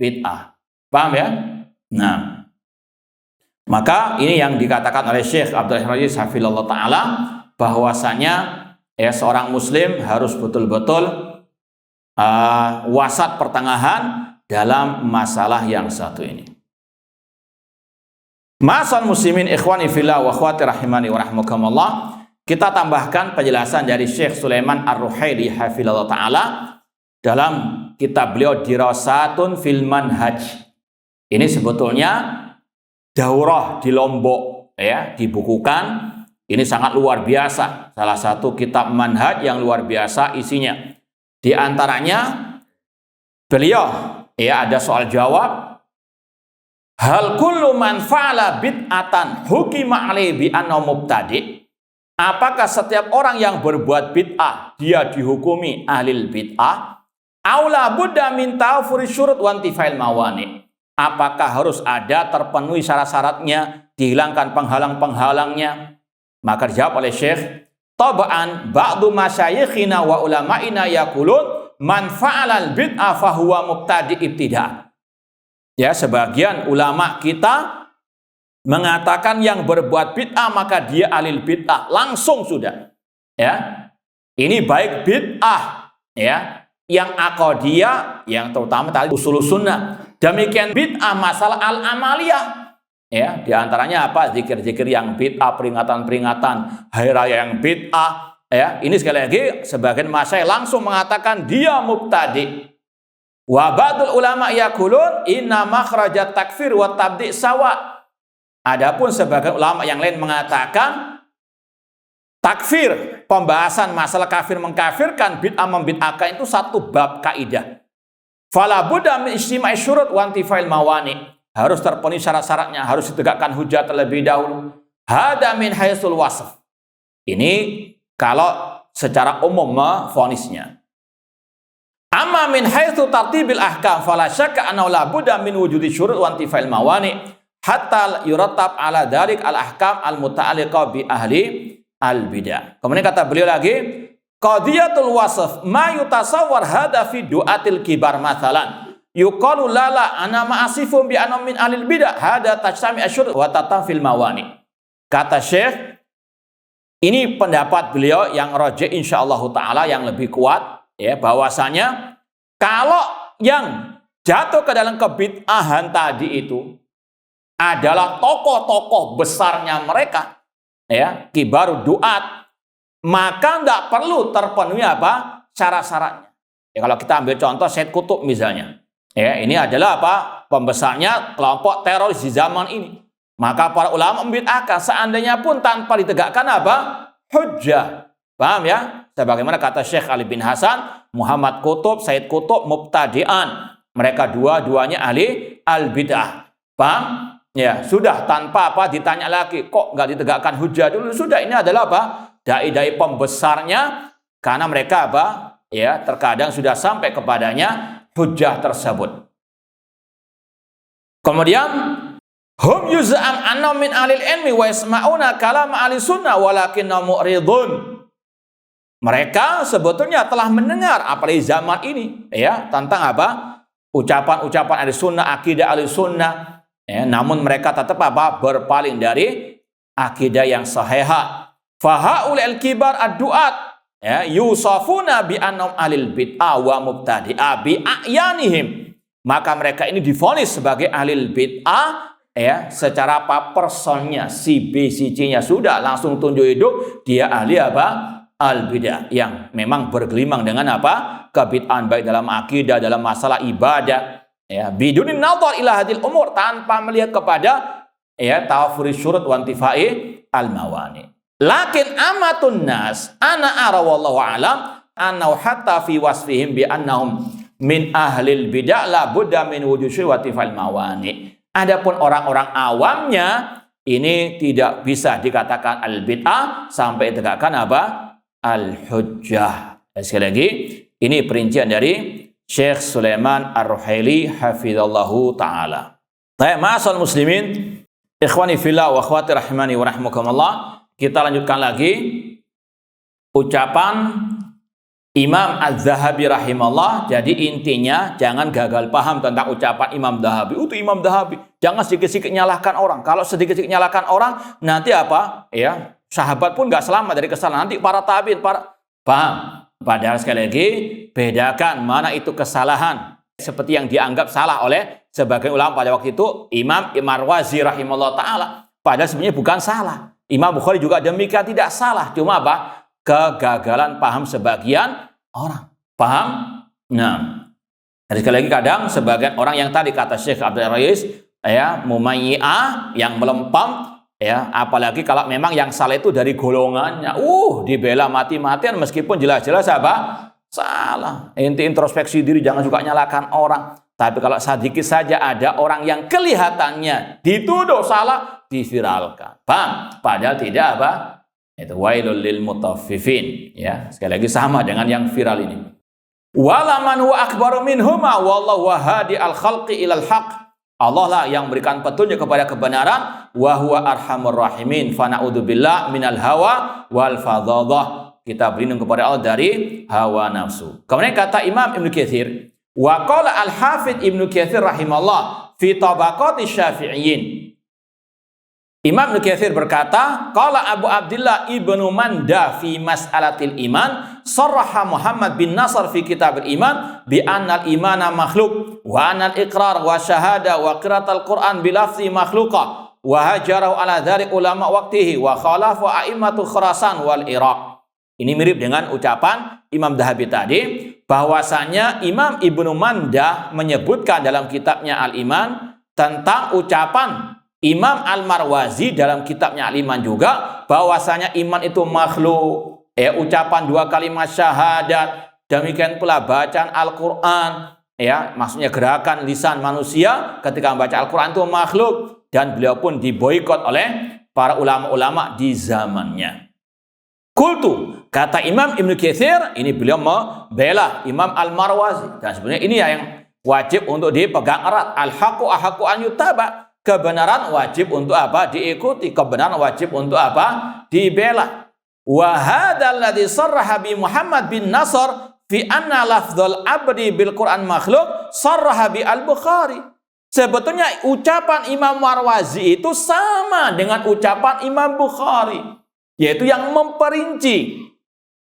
bid'ah. Paham ya? Nah, maka ini yang dikatakan oleh Syekh Abdul Aziz Hafizahullah Ta'ala, bahwasanya seorang muslim harus betul-betul wasat pertengahan dalam masalah yang satu ini. Ma'asal muslimin ikhwani fillah wa akhwati rahimani wa rahmukumullah, kita tambahkan penjelasan dari Syekh Sulaiman Ar-Ruhaili Hafizahullah Ta'ala dalam kitab beliau Dirasatun fil Manhaj. Ini sebetulnya daurah di Lombok, dibukukan. Ini sangat luar biasa, salah satu kitab manhaj yang luar biasa isinya. Di antaranya beliau ada soal jawab, hal kullu man fa'ala bid'atan hukima alaihi bi annahu mubtadi'. Apakah setiap orang yang berbuat bid'ah dia dihukumi ahlil bid'ah? Aula budda min ta'furi syurut wa intifail mawani'. Apakah harus ada terpenuhi syarat-syaratnya, dihilangkan penghalang-penghalangnya? Maka dijawab oleh Syekh, taba'an ba'du masyayikhina wa ulama'ina yaqulun man fa'alal bid'ah fahuwa mubtadi' ibtida'. Ya, sebagian ulama kita mengatakan yang berbuat bid'ah maka dia alil bid'ah, langsung sudah. Ya. Ini baik bid'ah yang aqadiyah, yang terutama tadi usul sunnah. Demikian bid'ah masalah al-amaliyah. Di antaranya apa? Zikir-zikir yang bid'ah, peringatan-peringatan hari raya yang bid'ah. Ini sekali lagi sebagian masyayikh langsung mengatakan dia mubtadi'. Wa ba'dul ulama yaqulun inna makhrajat takfir wa tabdi' sawa. Adapun sebagian ulama yang lain mengatakan takfir, pembahasan masalah kafir mengkafirkan, bid'ah membid'ahkan itu satu bab kaidah. Fala budda min istima'i syurut wa intifail mawani'. Harus terpenuhi syarat-syaratnya, harus ditegakkan hujah terlebih dahulu. Hada min haitsul wasf. Ini kalau secara umum memvonisnya. Amma min haitsu tartibil ahkam fala syakka annahu la budda min wujudi syurut wa intifail mawani' hatta yurattab ala dzalik al ahkam al muta'alliqah bi ahli al bidah. Kemudian kata beliau lagi, qadiyatul wasf ma yutasawwar hada fi du'atil kibar mathalan yuqalu lala ana ma'asifum bi anam min alil bidah hada tajsami asyur wa tatam fil mawani. Kata Syekh, ini pendapat beliau yang rajih insyaallah taala yang lebih kuat, bahwasanya kalau yang jatuh ke dalam kebid'ahan tadi itu adalah tokoh-tokoh besarnya mereka, kibar duat, maka tidak perlu terpenuhi apa? Syarat-syaratnya. Kalau kita ambil contoh Said Qutb misalnya. Ini adalah apa? Pembesarnya kelompok teroris di zaman ini. Maka para ulama membid'ahkan seandainya pun tanpa ditegakkan apa? Hujjah. Paham ya? Sebagaimana kata Syekh Ali bin Hasan, Muhammad Qutb, Said Qutb mubtadi'an. Mereka dua-duanya ahli al-bid'ah. Paham? Ya, sudah tanpa apa ditanya lagi, kok nggak ditegakkan hujjah dulu? Sudah, ini adalah apa? Dai-dai pembesarnya, karena mereka apa? Terkadang sudah sampai kepadanya hujjah tersebut. Kemudian hum yuz'am anna min alil ilmi wa yasma'una kalam ahli sunnah walakinna mu'ridun. Mereka sebetulnya telah mendengar apalagi zaman ini tentang apa? Ucapan-ucapan ahli sunnah, akidah ahli sunnah. Namun mereka tetap apa? Berpaling dari akidah yang sahihah. Fahaul al-kibar ad-du'at yusafuna bi annahum ahlil bid'ah wa mubtadi'ah bi a'yanihim. Maka mereka ini divonis sebagai ahlil bid'ah secara apa? Personnya, si B, si C-nya sudah langsung tunjuk hidup dia ahli apa? Al-bid'ah yang memang bergelimang dengan apa? Kebid'ahan baik dalam akidah, dalam masalah ibadah. Bidunin nadhar ila hadil umur, tanpa melihat kepada tawafuri syurut wa intifai al-mawani. Lakin amatun nas ana ara wallahu alam annahu hatta fi wasfihim bi annahum min ahlil bid'ah la budda min wujudi wa intifai al-mawani. Adapun orang-orang awamnya, ini tidak bisa dikatakan al-bid'ah sampai tegakkan apa? al-hujjah. Dan sekali lagi, ini perincian dari Syekh Sulaiman Ar-Ruhaili hafizallahu ta'ala. Ma'asal muslimin, ikhwani fillah wa akhwati rahimani wa rahmukumullah. Kita lanjutkan lagi ucapan Imam Az-Zahabi rahimahullah. Jadi intinya jangan gagal paham tentang ucapan Imam Zahabi. Itu Imam Zahabi. Jangan sedikit-sedikit nyalahkan orang. Kalau sedikit-sedikit nyalahkan orang, nanti apa? Ya, sahabat pun nggak selamat dari kesalahan. Nanti para tabi'in, paham? Padahal sekali lagi, bedakan mana itu kesalahan seperti yang dianggap salah oleh sebagian ulama pada waktu itu Imam Marwazi rahimahullah ta'ala. Padahal sebenarnya bukan salah. Imam Bukhari juga demikian, tidak salah. Cuma apa? Kegagalan paham sebagian orang. Paham? Nah, jadi sekali lagi kadang sebagian orang yang tadi kata Syekh Abdul Rais, ya, mumayyi'ah, yang melempam, ya, apalagi kalau memang yang salah itu dari golongannya, dibela mati-matian meskipun jelas-jelas apa? Salah. Inti introspeksi diri, jangan suka nyalakan orang. Tapi kalau sedikit saja ada orang yang kelihatannya dituduh salah, diviralkan. Paham? Padahal tidak apa? Itu wailul lil mutaffifin, ya. Sekali lagi sama dengan yang viral ini. Walaman huwa akbaru minhuma wallahu hadi al khalqi ilal haq. Allah lah yang berikan petunjuk kepada kebenaran, wa huwa arhamur rahimin. Fa na'udzubillah minal hawa wal fadhadah. Kita berlindung kepada Allah dari hawa nafsu. Kemudian kata Imam Ibnu Katsir, wa qala al-Hafidz Ibnu Katsir rahimahullah fi tabaqati Syafi'iyyin. Imam Ibnu Katsir berkata, qala Abu Abdullah Ibnu Manda fi mas'alatil iman, sarraha Muhammad bin Nasr fi kitab al-iman bi anna al-imana makhluk wa anna al-iqrar wa syahada wa qiraatul Qur'an bi lafzi makhluqa wa hajaru ala dzalik ulama waqtihi wa khalafu a'immatu Khurasan wal Iraq. Ini mirip dengan ucapan Imam Zahabi tadi, bahwasanya Imam Ibnu Manda menyebutkan dalam kitabnya Al-Iman tentang ucapan Imam Al-Marwazi dalam kitabnya Al-Iman juga, bahwasanya iman itu makhluk. Ucapan dua kalimat syahadat, demikian pula bacaan Al-Quran, ya, maksudnya gerakan lisan manusia ketika membaca Al-Quran itu makhluk, dan beliau pun diboikot oleh para ulama-ulama di zamannya. Kultu, kata Imam Ibnu Katsir, ini beliau membela Imam Al-Marwazi, dan sebenarnya ini yang wajib untuk dipegang erat. Al-haqqu ahaqqu an yutaba. Kebenaran wajib untuk apa? Diikuti. Kebenaran wajib untuk apa? Dibela. Wa hadzal ladzi sarraha bi Muhammad bin Nasr fi anna lafdzul abdi bil Quran makhluk sarraha bi Al-Bukhari. Sebetulnya ucapan Imam Marwazi itu sama dengan ucapan Imam Bukhari, yaitu yang memperinci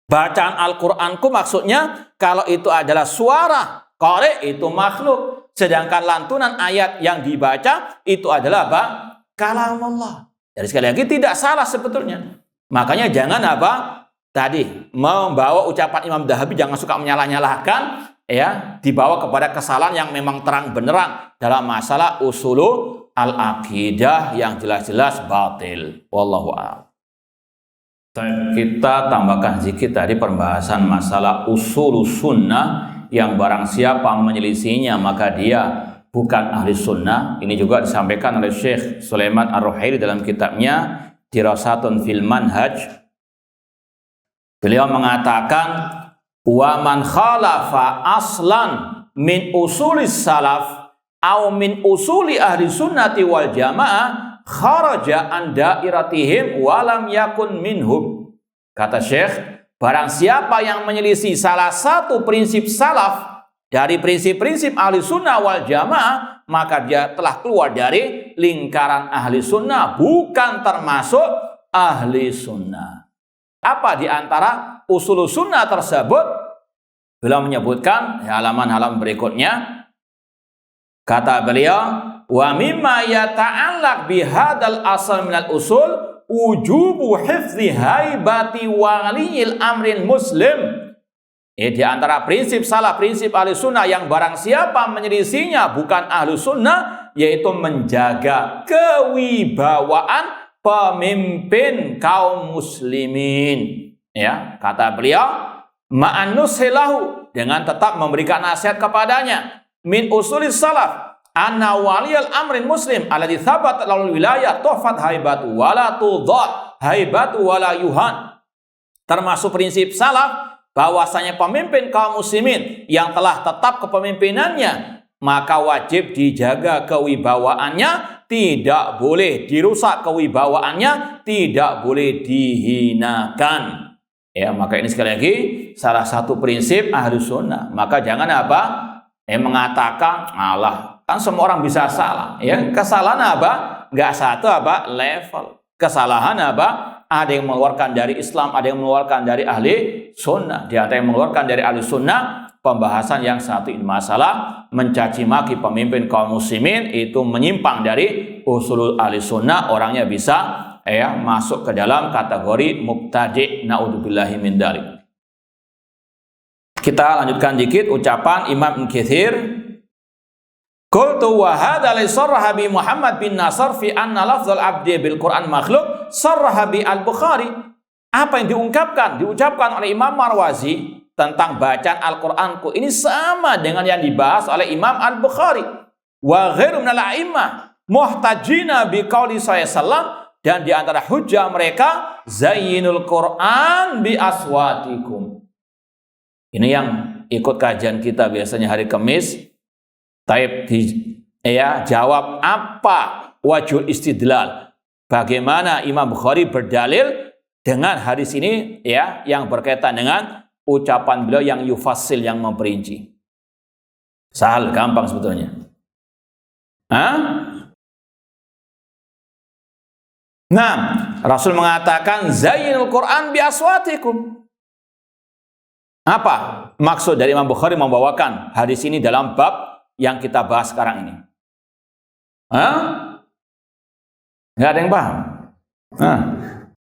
bacaan Al-Qur'anku, maksudnya kalau itu adalah suara qari itu makhluk. Sedangkan lantunan ayat yang dibaca itu adalah apa? Kalamullah. Jadi sekali lagi tidak salah sebetulnya. Makanya jangan apa? Tadi membawa ucapan Imam Zahabi, jangan suka menyalah-nyalahkan, ya, dibawa kepada kesalahan yang memang terang benderang dalam masalah usulu al-aqidah yang jelas-jelas batil. Wallahu a'lam. Kita tambahkan sedikit tadi pembahasan masalah usul sunnah, yang barang siapa menyelisihinya maka dia bukan ahli sunnah. Ini juga disampaikan oleh Syekh Sulaiman Ar-Ruhaili dalam kitabnya Dirasatun fil Manhaj. Beliau mengatakan, wa man khalafa aslan min usulis salaf au min usuli ahli sunnati wal jamaah kharaja an dairatihim wa lam yakun minhum. Kata Syekh, barang siapa yang menyelisih salah satu prinsip salaf dari prinsip-prinsip ahli sunnah wal jamaah, maka dia telah keluar dari lingkaran ahli sunnah, bukan termasuk ahli sunnah. Apa di antara usul sunnah tersebut? Beliau menyebutkan halaman-halaman berikutnya. Kata beliau, wa mimma yata'allaq bihadal asal minal usul wujubu hifzi haibati waliyil amrin muslim. Di antara prinsip salah prinsip ahli sunnah yang barang siapa menyelisihinya bukan ahli sunnah, yaitu menjaga kewibawaan pemimpin kaum muslimin. Ya, kata beliau, ma'anusilahu, dengan tetap memberikan nasihat kepadanya. Min usulis salaf anna waliyal amrin muslim alladhi thabat laul wilayah tuhfat haibatu wala tudhat haibatu wala yuhan. Termasuk prinsip salaf bahwasanya pemimpin kaum muslimin yang telah tetap kepemimpinannya maka wajib dijaga kewibawaannya, tidak boleh dirusak kewibawaannya, tidak boleh dihinakan. Ya, maka ini sekali lagi salah satu prinsip Ahlus Sunnah. Maka jangan mengatakan Allah, kan semua orang bisa salah. Ya, kesalahan Nggak satu level. Kesalahan ada yang mengeluarkan dari Islam, ada yang mengeluarkan dari ahli sunnah. Di antara yang mengeluarkan dari ahli sunnah, pembahasan yang satu ini masalah mencaci maki pemimpin kaum muslimin itu menyimpang dari usulul ahli sunnah, orangnya bisa masuk ke dalam kategori mubtadi', naudzubillahi min dzalik. Kita lanjutkan dikit ucapan Imam Ibnu Katsir. Qultu wa hadza li sarraha bi Muhammad bin Nasr fi anna lafzul abdi bil Quran makhluk sarraha bi al-Bukhari. Apa yang diucapkan oleh Imam Marwazi tentang bacaan Al-Qur'anku ini sama dengan yang dibahas oleh Imam Al-Bukhari. Wa ghairu minal a'immah muhtajina bi qauli sallallahu, dan di antara hujjah mereka zayyinul Qur'an bi aswatikum. Ini yang ikut kajian kita biasanya hari Kamis. Jawab apa wajhul istidlal, bagaimana Imam Bukhari berdalil dengan hadis ini yang berkaitan dengan ucapan beliau yang yufassil, yang memperinci. Sahal, gampang sebetulnya. Nah, Rasul mengatakan zayyinul Quran bi aswatikum. Apa maksud dari Imam Bukhari membawakan hadis ini dalam bab yang kita bahas sekarang ini? Nggak ada yang paham?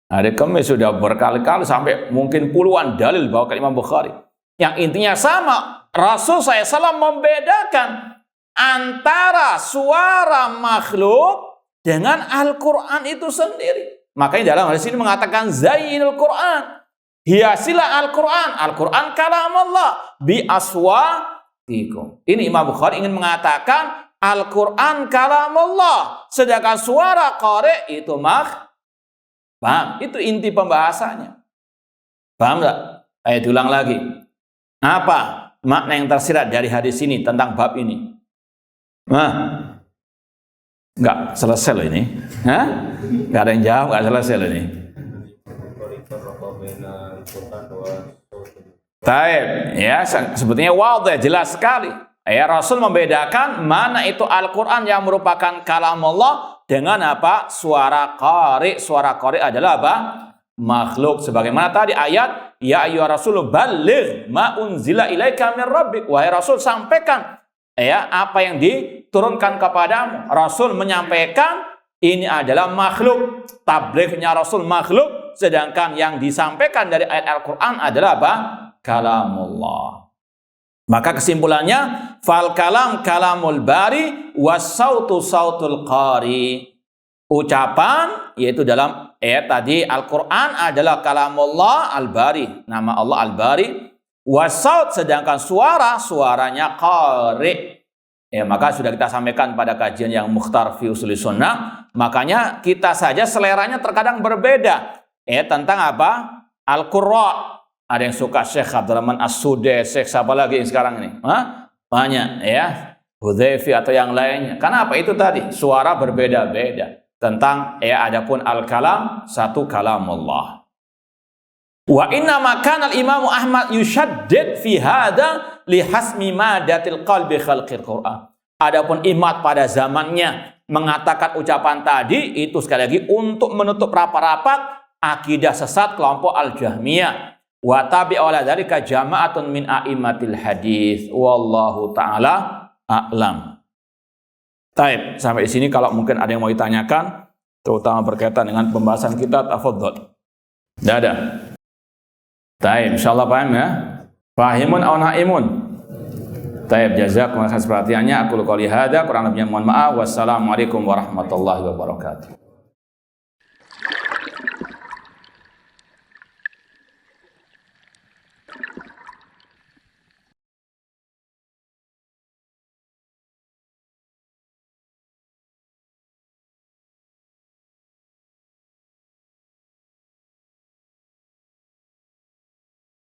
Hari Kamis sudah berkali-kali sampai mungkin puluhan dalil bawakan Imam Bukhari. Yang intinya sama. Rasul SAW membedakan antara suara makhluk dengan Al-Quran itu sendiri. Makanya dalam hadis ini mengatakan zayyinul Quran, hiasilah Al-Quran. Al-Quran kalam Allah bi aswa. Ini Imam Bukhari ingin mengatakan Al-Quran kalamullah, sedangkan suara qari itu paham? Itu inti pembahasannya. Paham nggak? Ayo diulang lagi. Apa makna yang tersirat dari hadis ini tentang bab ini? Nggak selesai loh ini. Nggak ada yang jawab, nggak selesai loh ini. Taib, sebetulnya wadih, jelas sekali. Rasul membedakan mana itu Al-Quran yang merupakan kalam Allah dengan suara qari. Suara qari adalah makhluk. Sebagaimana tadi ayat, ya ayyuhar rasul balligh ma unzila ilaika min rabbik. Wahai Rasul, sampaikan apa yang diturunkan kepadamu. Rasul menyampaikan ini adalah makhluk. Tablighnya Rasul makhluk, sedangkan yang disampaikan dari ayat Al-Quran adalah kalamullah. Maka kesimpulannya, fal kalam kalamul bari was sautu sautul qari. Ucapan yaitu dalam ayat tadi Al-Quran adalah kalamullah al-bari, nama Allah al-bari. Was saut, sedangkan suaranya qari. Maka sudah kita sampaikan pada kajian yang mukhtar fi usuli sunnah. Makanya kita saja seleranya terkadang berbeda. Tentang Al-Qurra. Ada yang suka Syekh Abdurrahman As-Sudais, Syekh siapa lagi yang sekarang ini? Banyak Hudzaify atau yang lainnya. Karena apa? Itu tadi suara berbeda-beda. Tentang adapun al-kalam, satu kalamullah. Wa inna ma kana al-Imam Ahmad yushaddid fi hadza li hasmi madatil qalbi khalqil Qur'an. Adapun Imam pada zamannya mengatakan ucapan tadi itu sekali lagi untuk menutup rapat-rapat akidah sesat kelompok Al-Jahmiyah. Wa tabi'a ala dzalika jama'atun min a'immatil hadis. Wallahu taala a'lam. Taib, sampai di sini kalau mungkin ada yang mau ditanyakan, terutama berkaitan dengan pembahasan kita, tafadhol. Tidak ada. Taib, insyaallah paham ya? Fahimun aw naimun? Taib, jazakumullah atas perhatiannya. Aku qouli hadza, kurang lebihnya mohon maaf. Wassalamualaikum warahmatullahi wabarakatuh.